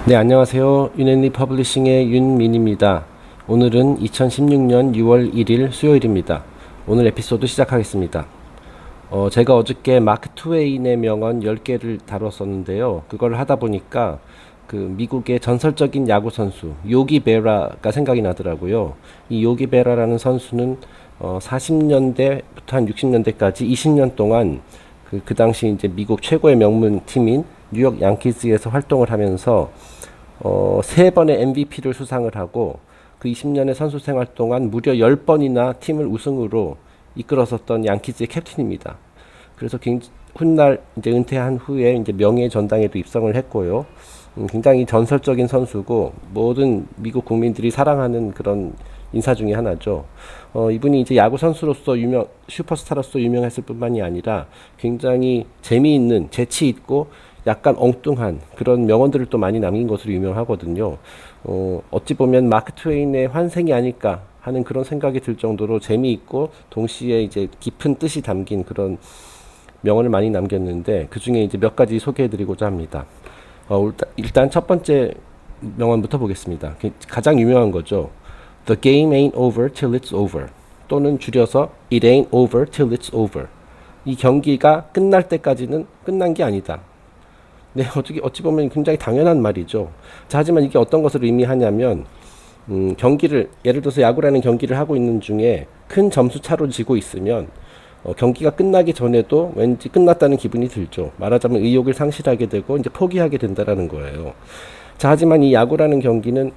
네, 안녕하세요. 윤앤리 퍼블리싱의 윤민입니다. 오늘은 2016년 6월 1일 수요일입니다. 오늘 에피소드 시작하겠습니다. 제가 어저께 마크 트웨인의 명언 10개를 다뤘었는데요. 그걸 하다 보니까 그 미국의 전설적인 야구 선수 요기 베라가 생각이 나더라고요. 이 요기 베라라는 선수는 40년대부터 한 60년대까지 20년 동안 그 당시 이제 미국 최고의 명문 팀인 뉴욕 양키즈에서 활동을 하면서 3번의 MVP를 수상을 하고 그 20년의 선수 생활 동안 무려 10번이나 팀을 우승으로 이끌었었던 양키즈의 캡틴입니다. 그래서 훗날 이제 은퇴한 후에 이제 명예 전당에도 입성을 했고요. 굉장히 전설적인 선수고 모든 미국 국민들이 사랑하는 그런 인사 중에 하나죠. 이분이 이제 야구 선수로서 슈퍼스타로서 유명했을 뿐만이 아니라 굉장히 재미있는, 재치 있고 약간 엉뚱한 그런 명언들을 또 많이 남긴 것으로 유명하거든요. 어찌 보면 마크 트웨인의 환생이 아닐까 하는 그런 생각이 들 정도로 재미있고 동시에 이제 깊은 뜻이 담긴 그런 명언을 많이 남겼는데 그 중에 이제 몇 가지 소개해드리고자 합니다. 일단 첫 번째 명언부터 보겠습니다. 가장 유명한 거죠. The game ain't over till it's over. 또는 줄여서 It ain't over till it's over. 이 경기가 끝날 때까지는 끝난 게 아니다. 네, 어찌 보면 굉장히 당연한 말이죠. 자, 하지만 이게 어떤 것을 의미하냐면, 경기를, 예를 들어서 야구라는 경기를 하고 있는 중에 큰 점수 차로 지고 있으면, 경기가 끝나기 전에도 왠지 끝났다는 기분이 들죠. 말하자면 의욕을 상실하게 되고, 이제 포기하게 된다라는 거예요. 자, 하지만 이 야구라는 경기는,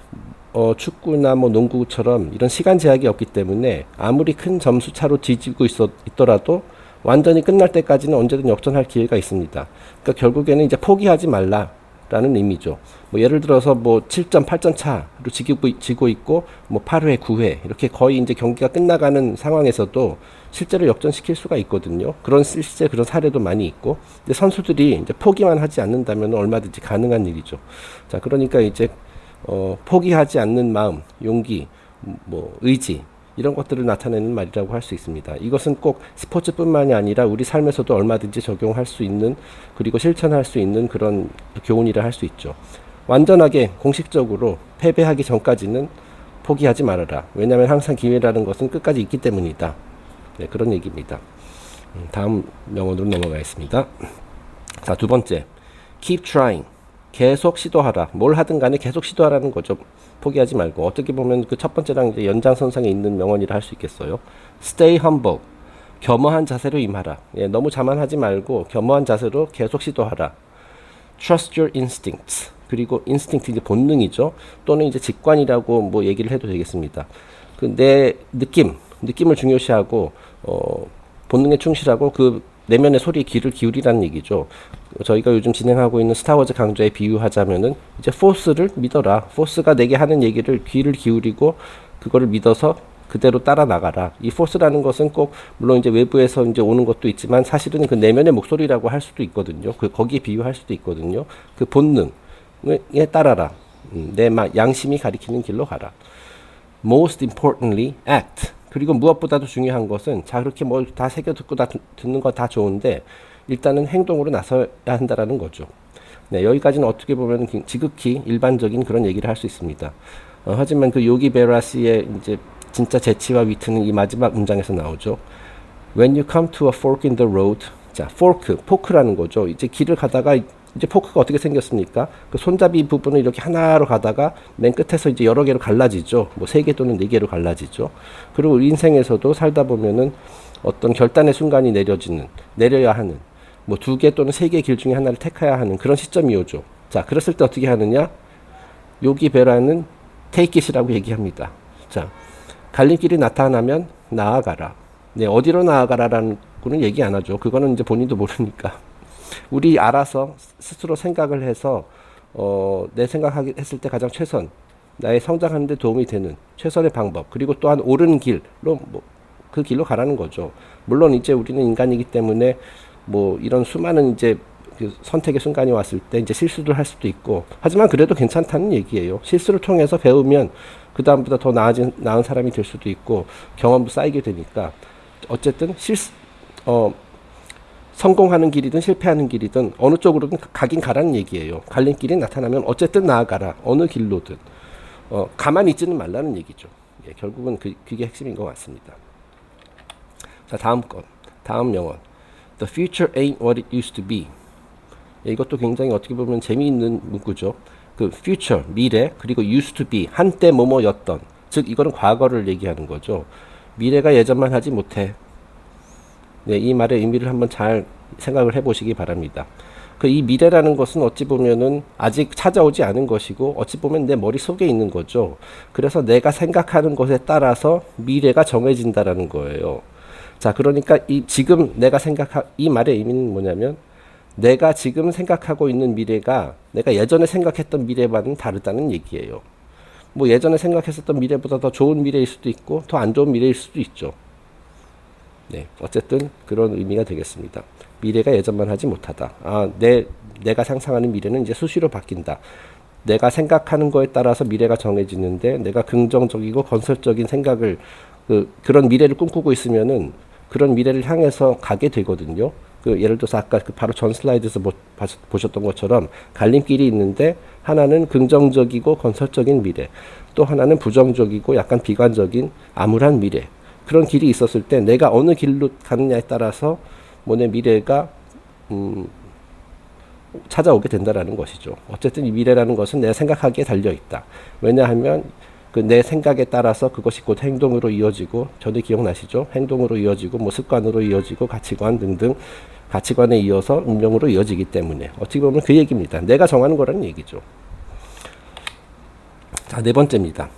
축구나 뭐 농구처럼 이런 시간 제약이 없기 때문에 아무리 큰 점수 차로 뒤지고 있더라도 완전히 끝날 때까지는 언제든 역전할 기회가 있습니다. 그러니까 결국에는 이제 포기하지 말라라는 의미죠. 뭐 예를 들어서 뭐 7점, 8점 차로 지고 있고 뭐 8회, 9회 이렇게 거의 이제 경기가 끝나가는 상황에서도 실제로 역전시킬 수가 있거든요. 실제 그런 사례도 많이 있고. 근데 선수들이 이제 포기만 하지 않는다면 얼마든지 가능한 일이죠. 자, 그러니까 이제 포기하지 않는 마음, 용기, 뭐 의지 이런 것들을 나타내는 말이라고 할 수 있습니다. 이것은 꼭 스포츠뿐만이 아니라 우리 삶에서도 얼마든지 적용할 수 있는 그리고 실천할 수 있는 그런 교훈이라 할 수 있죠. 완전하게 공식적으로 패배하기 전까지는 포기하지 말아라. 왜냐하면 항상 기회라는 것은 끝까지 있기 때문이다. 네, 그런 얘기입니다. 다음 명언으로 넘어가겠습니다. 자, 두 번째, keep trying. 계속 시도하라. 뭘 하든 간에 계속 시도하라는 거죠. 포기하지 말고. 어떻게 보면 그 첫 번째랑 이제 연장선상에 있는 명언이라 할 수 있겠어요. Stay humble. 겸허한 자세로 임하라. 예, 너무 자만하지 말고 겸허한 자세로 계속 시도하라. Trust your instincts. 그리고 instinct 이제 본능이죠. 또는 이제 직관이라고 뭐 얘기를 해도 되겠습니다. 그 내 느낌을 중요시하고 본능에 충실하고 그 내면의 소리에 귀를 기울이라는 얘기죠. 저희가 요즘 진행하고 있는 스타워즈 강좌에 비유하자면은 이제 포스를 믿어라. 포스가 내게 하는 얘기를 귀를 기울이고 그거를 믿어서 그대로 따라 나가라. 이 포스라는 것은 꼭 물론 이제 외부에서 이제 오는 것도 있지만 사실은 그 내면의 목소리라고 할 수도 있거든요. 거기에 비유할 수도 있거든요. 그 본능에 따라라. 내 양심이 가리키는 길로 가라. Most importantly, act. 그리고 무엇보다도 중요한 것은 자 그렇게 뭐 다 새겨 듣고 다 듣는 거 다 좋은데 일단은 행동으로 나서야 한다라는 거죠. 네, 여기까지는 어떻게 보면 지극히 일반적인 그런 얘기를 할 수 있습니다. 하지만 그 요기 베라 씨의 이제 진짜 재치와 위트는 이 마지막 문장에서 나오죠. When you come to a fork in the road, 자, 포크라는 거죠. 이제 길을 가다가 이제 포크가 어떻게 생겼습니까? 그 손잡이 부분을 이렇게 하나로 가다가 맨 끝에서 이제 여러 개로 갈라지죠. 뭐 3개 또는 4개로 갈라지죠. 그리고 인생에서도 살다 보면은 어떤 결단의 순간이 내려야 하는 뭐 2개 또는 3개 길 중에 하나를 택해야 하는 그런 시점이 오죠. 자, 그랬을 때 어떻게 하느냐? 요기 베라는 take it이라고 얘기합니다. 자, 갈림길이 나타나면 나아가라. 네, 어디로 나아가라라는 거는 얘기 안 하죠. 그거는 이제 본인도 모르니까. 우리 알아서 스스로 생각을 해서 내 생각했을 때 가장 최선 나의 성장하는 데 도움이 되는 최선의 방법 그리고 또한 옳은 길로 그 길로 가라는 거죠. 물론 이제 우리는 인간이기 때문에 뭐 이런 수많은 이제 그 선택의 순간이 왔을 때 이제 실수를 할 수도 있고 하지만 그래도 괜찮다는 얘기예요. 실수를 통해서 배우면 그 다음보다 더 나은 사람이 될 수도 있고 경험도 쌓이게 되니까 어쨌든 성공하는 길이든 실패하는 길이든 어느 쪽으로든 가긴 가라는 얘기예요. 갈림길이 나타나면 어쨌든 나아가라. 어느 길로든. 가만히 있지는 말라는 얘기죠. 예, 결국은 그게 핵심인 것 같습니다. 자, 다음 영어. The future ain't what it used to be. 예, 이것도 굉장히 어떻게 보면 재미있는 문구죠. 그 future, 미래, 그리고 used to be, 한때 뭐뭐였던. 즉, 이거는 과거를 얘기하는 거죠. 미래가 예전만 하지 못해. 네, 이 말의 의미를 한번 잘 생각을 해보시기 바랍니다. 이 미래라는 것은 어찌 보면은 아직 찾아오지 않은 것이고 어찌 보면 내 머릿속에 있는 거죠. 그래서 내가 생각하는 것에 따라서 미래가 정해진다라는 거예요. 자, 그러니까 지금 이 말의 의미는 뭐냐면 내가 지금 생각하고 있는 미래가 내가 예전에 생각했던 미래와는 다르다는 얘기예요. 뭐 예전에 생각했었던 미래보다 더 좋은 미래일 수도 있고 더 안 좋은 미래일 수도 있죠. 네, 어쨌든 그런 의미가 되겠습니다. 미래가 예전만 하지 못하다. 내가 상상하는 미래는 이제 수시로 바뀐다. 내가 생각하는 거에 따라서 미래가 정해지는데 내가 긍정적이고 건설적인 생각을 그런 미래를 꿈꾸고 있으면은 그런 미래를 향해서 가게 되거든요. 예를 들어서 아까 바로 전 슬라이드에서 보셨던 것처럼 갈림길이 있는데 하나는 긍정적이고 건설적인 미래, 또 하나는 부정적이고 약간 비관적인 암울한 미래. 그런 길이 있었을 때 내가 어느 길로 가느냐에 따라서 내 미래가 찾아오게 된다라는 것이죠. 어쨌든 이 미래라는 것은 내가 생각하기에 달려 있다. 왜냐하면 내 생각에 따라서 그것이 곧 행동으로 이어지고, 저도 기억나시죠? 행동으로 이어지고 습관으로 이어지고 가치관 등등 가치관에 이어서 운명으로 이어지기 때문에 어떻게 보면 그 얘기입니다. 내가 정하는 거라는 얘기죠. 자, 네 번째입니다.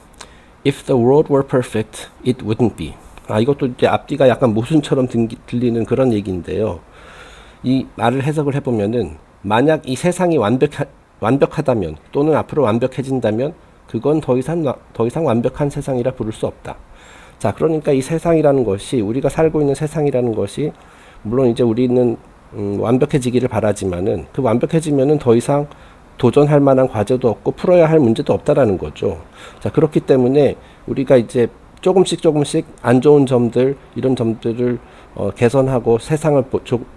If the world were perfect, it wouldn't be. 이것도 이제 앞뒤가 약간 모순처럼 들리는 그런 얘기인데요. 이 말을 해석을 해보면은 만약 이 세상이 완벽하다면 또는 앞으로 완벽해진다면 그건 더 이상 완벽한 세상이라 부를 수 없다. 자, 그러니까 이 세상이라는 것이, 우리가 살고 있는 세상이라는 것이 물론 이제 우리는 완벽해지기를 바라지만은 그 완벽해지면은 더 이상 도전할 만한 과제도 없고 풀어야 할 문제도 없다라는 거죠. 자, 그렇기 때문에 우리가 이제 조금씩 안 좋은 점들, 이런 점들을 개선하고 세상을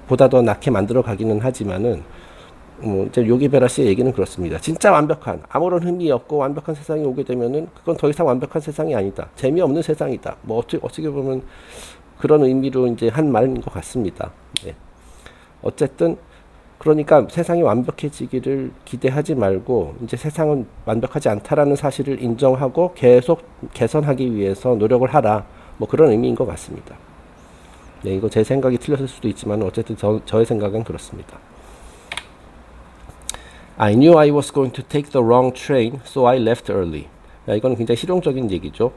보다 더 낫게 만들어 가기는 하지만은 이제 요기베라 씨의 얘기는 그렇습니다. 진짜 완벽한, 아무런 흠이 없고 완벽한 세상이 오게 되면은 그건 더 이상 완벽한 세상이 아니다. 재미없는 세상이다. 어떻게 보면 그런 의미로 이제 한 말인 것 같습니다. 네. 어쨌든 그러니까 세상이 완벽해지기를 기대하지 말고 이제 세상은 완벽하지 않다라는 사실을 인정하고 계속 개선하기 위해서 노력을 하라. 그런 의미인 것 같습니다. 네, 이거 제 생각이 틀렸을 수도 있지만 어쨌든 저의 생각은 그렇습니다. I knew I was going to take the wrong train, so I left early. 이건 굉장히 실용적인 얘기죠.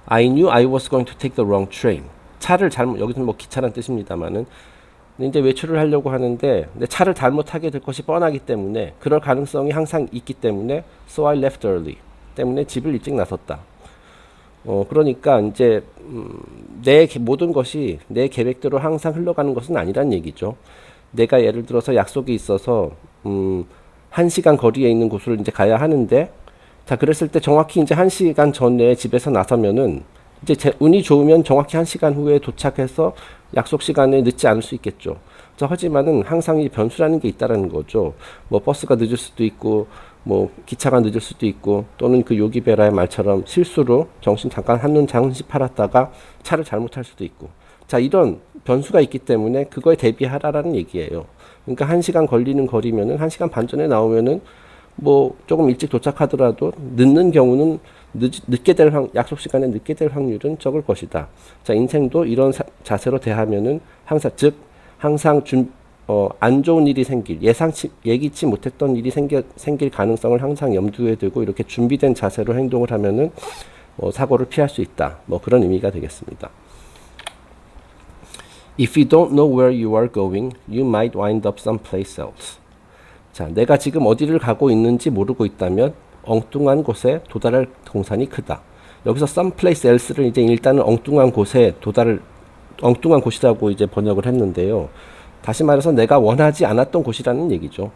I knew I was going to take the wrong train. 차를 여기서는 기차란 뜻입니다만은 이제 외출을 하려고 하는데 차를 잘못 타게 될 것이 뻔하기 때문에, 그럴 가능성이 항상 있기 때문에 so I left early 때문에 집을 일찍 나섰다. 그러니까 이제 내 모든 것이 내 계획대로 항상 흘러가는 것은 아니란 얘기죠. 내가 예를 들어서 약속이 있어서 1시간 거리에 있는 곳을 이제 가야 하는데, 자, 그랬을 때 정확히 이제 1시간 전에 집에서 나서면은 이제 운이 좋으면 정확히 1시간 후에 도착해서 약속 시간에 늦지 않을 수 있겠죠. 하지만은 항상 이 변수라는 게 있다라는 거죠. 버스가 늦을 수도 있고, 기차가 늦을 수도 있고, 또는 그 요기베라의 말처럼 실수로 한눈 잠시 팔았다가 차를 잘못 탈 수도 있고. 자, 이런 변수가 있기 때문에 그거에 대비하라라는 얘기예요. 그러니까 1시간 걸리는 거리면은 1시간 반 전에 나오면은 조금 일찍 도착하더라도 늦는 경우는 약속 시간에 늦게 될 확률은 적을 것이다. 자, 인생도 이런 자세로 대하면은 항상 안 좋은 일이 예기치 못했던 일이 생길 가능성을 항상 염두에 두고 이렇게 준비된 자세로 행동을 하면은 사고를 피할 수 있다. 그런 의미가 되겠습니다. If you don't know where you are going, you might wind up someplace else. 자, 내가 지금 어디를 가고 있는지 모르고 있다면 엉뚱한 곳에 도달할 공산이 크다. 여기서 someplace else를 이제 일단은 엉뚱한 곳이라고 이제 번역을 했는데요. 다시 말해서 내가 원하지 않았던 곳이라는 얘기죠.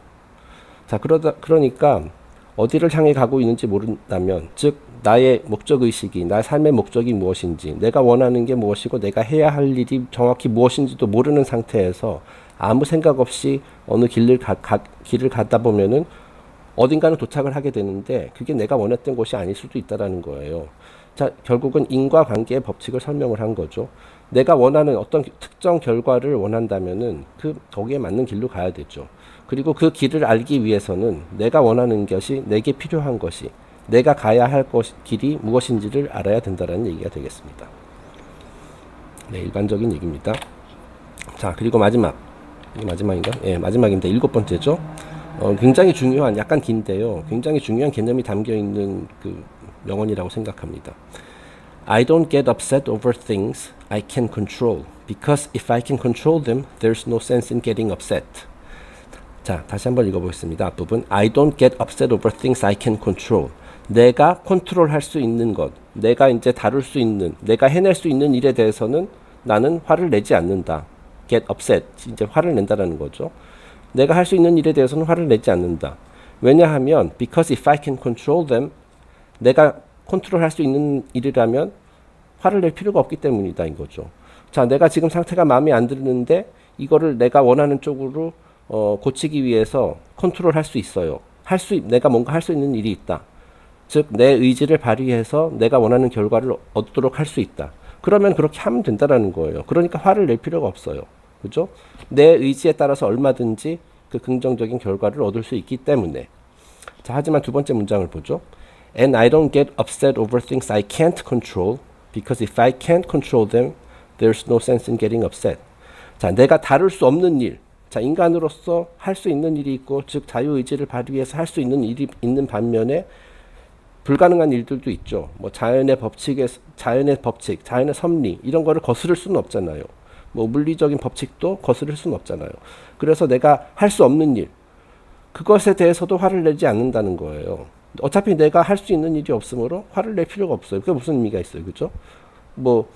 자, 그러니까 어디를 향해 가고 있는지 모른다면, 즉 나의 목적의식이, 나의 삶의 목적이 무엇인지, 내가 원하는 게 무엇이고 내가 해야 할 일이 정확히 무엇인지도 모르는 상태에서 아무 생각 없이 어느 길을 가다 보면은 어딘가는 도착을 하게 되는데 그게 내가 원했던 곳이 아닐 수도 있다라는 거예요. 자, 결국은 인과관계의 법칙을 설명을 한 거죠. 내가 원하는 어떤 특정 결과를 원한다면은 거기에 맞는 길로 가야 되죠. 그리고 그 길을 알기 위해서는 내가 원하는 것이, 내게 필요한 것이, 내가 가야 할 길이 무엇인지를 알아야 된다는 얘기가 되겠습니다. 네, 일반적인 얘기입니다. 자, 그리고 이게 마지막인가? 예, 마지막입니다. 7번째죠. 굉장히 중요한, 약간 긴데요. 굉장히 중요한 개념이 담겨 있는 그 명언이라고 생각합니다. I don't get upset over things I can control because if I can control them, there's no sense in getting upset. 자, 다시 한번 읽어보겠습니다. 앞부분. I don't get upset over things I can control. 내가 컨트롤할 수 있는 것, 내가 이제 다룰 수 있는, 내가 해낼 수 있는 일에 대해서는 나는 화를 내지 않는다. get upset. 이제 화를 낸다라는 거죠. 내가 할 수 있는 일에 대해서는 화를 내지 않는다. 왜냐하면 because if I can control them, 내가 컨트롤할 수 있는 일이라면 화를 낼 필요가 없기 때문이다 이거죠. 자, 내가 지금 상태가 마음에 안 드는데 이거를 내가 원하는 쪽으로 고치기 위해서 컨트롤할 수 있어요. 내가 뭔가 할 수 있는 일이 있다. 즉, 내 의지를 발휘해서 내가 원하는 결과를 얻도록 할 수 있다. 그러면 그렇게 하면 된다라는 거예요. 그러니까 화를 낼 필요가 없어요. 그죠? 내 의지에 따라서 얼마든지 그 긍정적인 결과를 얻을 수 있기 때문에. 자, 하지만 두 번째 문장을 보죠. And I don't get upset over things I can't control because if I can't control them, there's no sense in getting upset. 자, 내가 다룰 수 없는 일. 자, 인간으로서 할 수 있는 일이 있고, 즉 자유의지를 발휘해서 할 수 있는 일이 있는 반면에 불가능한 일들도 있죠. 뭐 자연의 법칙, 자연의 섭리 이런 거를 거스를 수는 없잖아요. 뭐 물리적인 법칙도 거스를 수는 없잖아요. 그래서 내가 할 수 없는 일, 그것에 대해서도 화를 내지 않는다는 거예요. 어차피 내가 할 수 있는 일이 없으므로 화를 낼 필요가 없어요. 그게 무슨 의미가 있어요, 그죠? 뭐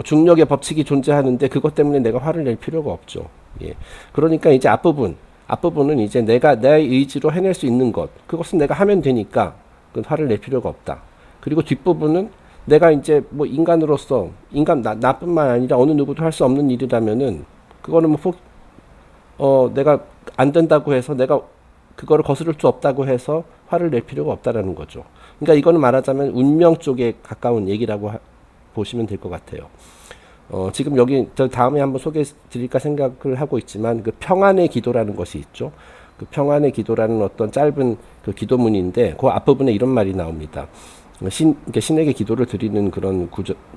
중력의 법칙이 존재하는데 그것 때문에 내가 화를 낼 필요가 없죠. 예. 그러니까 이제 앞부분은 이제 내가 내 의지로 해낼 수 있는 것, 그것은 내가 하면 되니까 화를 낼 필요가 없다. 그리고 뒷부분은 내가 이제 뭐 인간으로서 나뿐만 아니라 어느 누구도 할 수 없는 일이라면은 그거는 내가 안 된다고 해서 내가 그거를 거스를 수 없다고 해서 화를 낼 필요가 없다라는 거죠. 그러니까 이거는 말하자면 운명 쪽에 가까운 얘기라고 보시면 될 것 같아요. 지금 여기 저 다음에 한번 소개해 드릴까 생각을 하고 있지만 그 평안의 기도라는 것이 있죠. 그 평안의 기도라는 어떤 짧은 그 기도문인데 그 앞부분에 이런 말이 나옵니다. 신에게 기도를 드리는 그런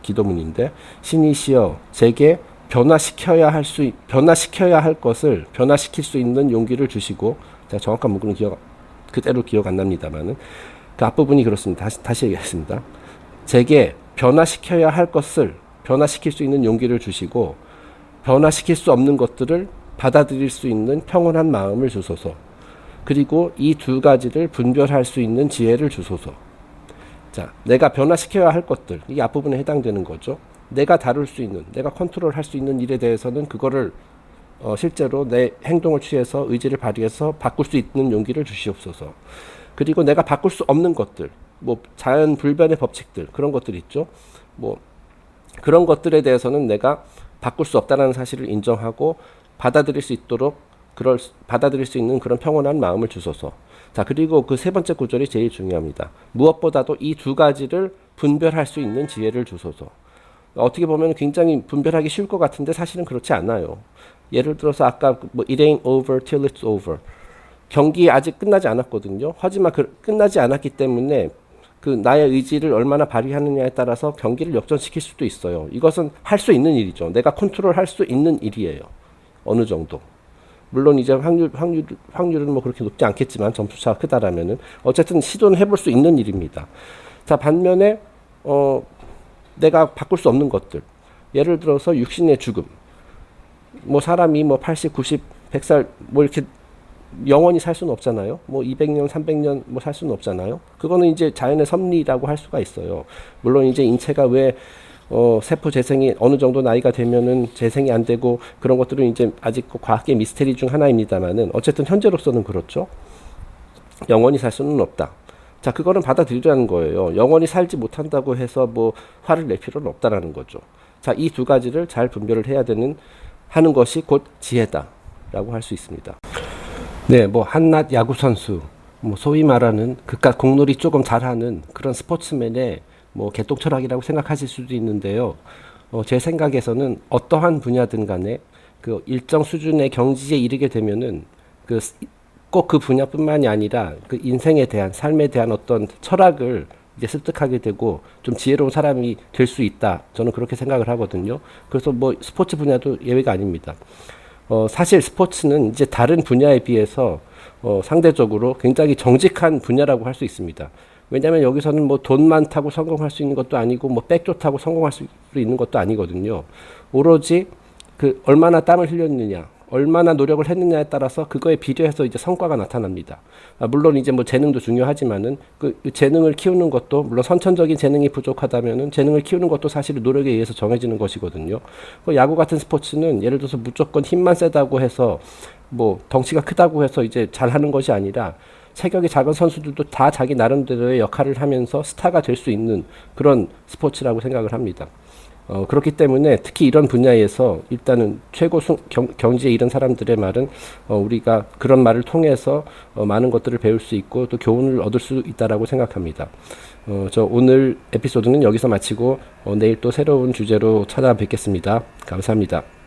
기도문인데, 신이시여 제게 변화시켜야 할 것을 변화시킬 수 있는 용기를 주시고, 제가 정확한 문구는 그대로 기억 안 납니다만은 그 앞부분이 그렇습니다. 다시 얘기하겠습니다. 제게 변화시켜야 할 것을 변화시킬 수 있는 용기를 주시고, 변화시킬 수 없는 것들을 받아들일 수 있는 평온한 마음을 주소서. 그리고 이 두 가지를 분별할 수 있는 지혜를 주소서. 자, 내가 변화시켜야 할 것들, 이게 앞부분에 해당되는 거죠. 내가 다룰 수 있는, 내가 컨트롤할 수 있는 일에 대해서는 그거를 실제로 내 행동을 취해서 의지를 발휘해서 바꿀 수 있는 용기를 주시옵소서. 그리고 내가 바꿀 수 없는 것들, 뭐 자연 불변의 법칙들, 그런 것들 있죠. 뭐 그런 것들에 대해서는 내가 바꿀 수 없다는 사실을 인정하고 받아들일 수 있는 그런 평온한 마음을 주소서. 자, 그리고 그 세 번째 구절이 제일 중요합니다. 무엇보다도 이 두 가지를 분별할 수 있는 지혜를 주소서. 어떻게 보면 굉장히 분별하기 쉬울 것 같은데 사실은 그렇지 않아요. 예를 들어서 아까 it ain't over till it's over. 경기 아직 끝나지 않았거든요. 하지만 끝나지 않았기 때문에 그 나의 의지를 얼마나 발휘하느냐에 따라서 경기를 역전시킬 수도 있어요. 이것은 할 수 있는 일이죠. 내가 컨트롤할 수 있는 일이에요. 어느 정도. 물론 이제 확률은 뭐 그렇게 높지 않겠지만 점수차가 크다라면은 어쨌든 시도는 해볼 수 있는 일입니다. 자, 반면에 내가 바꿀 수 없는 것들. 예를 들어서 육신의 죽음. 뭐 사람이 뭐 80, 90, 100살 뭐 이렇게 영원히 살 수는 없잖아요. 뭐 200년, 300년 뭐 살 수는 없잖아요. 그거는 이제 자연의 섭리라고 할 수가 있어요. 물론 이제 인체가 왜 세포 재생이 어느 정도 나이가 되면은 재생이 안 되고 그런 것들은 이제 아직 과학의 미스테리 중 하나입니다만은 어쨌든 현재로서는 그렇죠. 영원히 살 수는 없다. 자, 그거는 받아들이라는 거예요. 영원히 살지 못한다고 해서 뭐 화를 낼 필요는 없다라는 거죠. 자, 이 두 가지를 잘 분별을 하는 것이 곧 지혜다. 라고 할 수 있습니다. 네, 뭐 한낱 야구 선수, 뭐 소위 말하는 그깟 공놀이 조금 잘하는 그런 스포츠맨의 뭐 개똥 철학이라고 생각하실 수도 있는데요. 제 생각에서는 어떠한 분야든 간에 그 일정 수준의 경지에 이르게 되면은 그 꼭 그 분야뿐만이 아니라 그 인생에 대한 삶에 대한 어떤 철학을 이제 습득하게 되고 좀 지혜로운 사람이 될 수 있다. 저는 그렇게 생각을 하거든요. 그래서 뭐 스포츠 분야도 예외가 아닙니다. 사실 스포츠는 이제 다른 분야에 비해서 상대적으로 굉장히 정직한 분야라고 할 수 있습니다. 왜냐하면 여기서는 뭐 돈 많다고 성공할 수 있는 것도 아니고 뭐 백 좋다고 성공할 수 있는 것도 아니거든요. 오로지 그 얼마나 땀을 흘렸느냐, 얼마나 노력을 했느냐에 따라서 그거에 비례해서 이제 성과가 나타납니다. 물론 이제 뭐 재능도 중요하지만은 그 재능을 키우는 것도 물론 선천적인 재능이 부족하다면은 재능을 키우는 것도 사실은 노력에 의해서 정해지는 것이거든요. 그 야구 같은 스포츠는 예를 들어서 무조건 힘만 세다고 해서 뭐 덩치가 크다고 해서 이제 잘하는 것이 아니라 체격이 작은 선수들도 다 자기 나름대로의 역할을 하면서 스타가 될 수 있는 그런 스포츠라고 생각을 합니다. 그렇기 때문에 특히 이런 분야에서 일단은 최고 경지에 이른 사람들의 말은 우리가 그런 말을 통해서 많은 것들을 배울 수 있고 또 교훈을 얻을 수 있다라고 생각합니다. 저 오늘 에피소드는 여기서 마치고 내일 또 새로운 주제로 찾아뵙겠습니다. 감사합니다.